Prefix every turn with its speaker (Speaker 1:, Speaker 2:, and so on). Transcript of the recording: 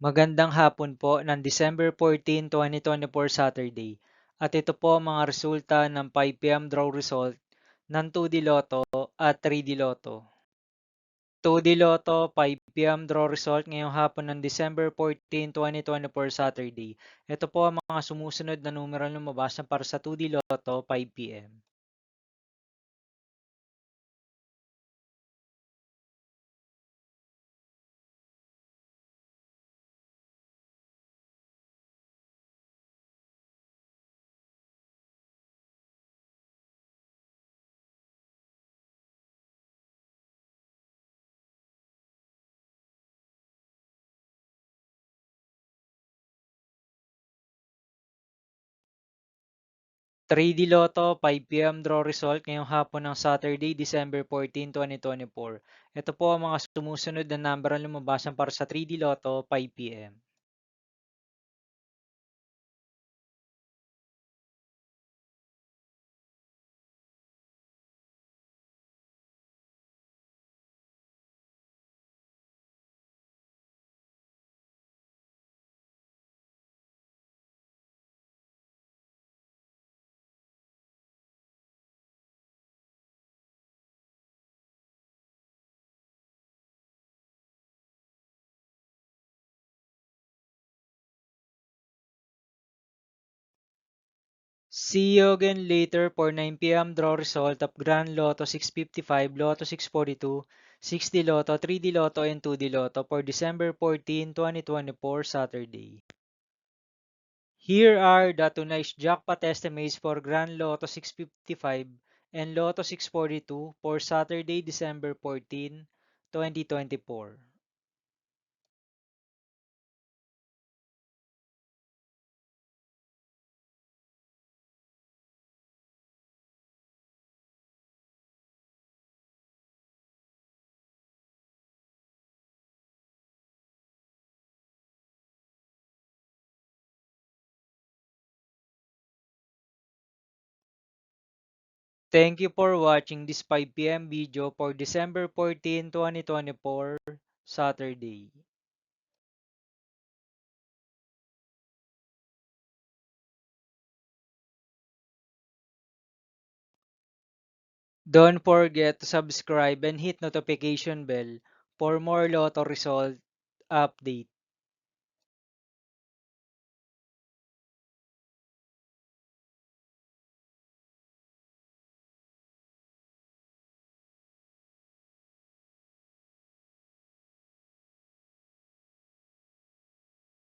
Speaker 1: Magandang hapon po ng December 14, 2024 Saturday. At ito po ang mga resulta ng 5 p.m. draw result ng 2D Lotto at 3D Lotto. 2D Lotto 5 p.m. draw result ngayong hapon ng December 14, 2024 Saturday. Ito po ang mga sumusunod na numero lumabas na para sa 2D Lotto 5 p.m. 3D Lotto 5 p.m. draw result ngayong hapon ng Saturday, December 14, 2024. Ito po ang mga sumusunod na number ang lumabasan para sa 3D Lotto 5 p.m. 'See you again later for 9 p.m. draw result of Grand Lotto 655, Lotto 642, 6D Lotto, 3D Lotto, and 2D Lotto for December 14, 2024 Saturday. Here are the tonight's jackpot estimates for Grand Lotto 655 and Lotto 642 for Saturday, December 14, 2024. Thank you for watching this 5 p.m. video for December 14, 2024, Saturday. Don't forget to subscribe and hit notification bell for more Lotto result update.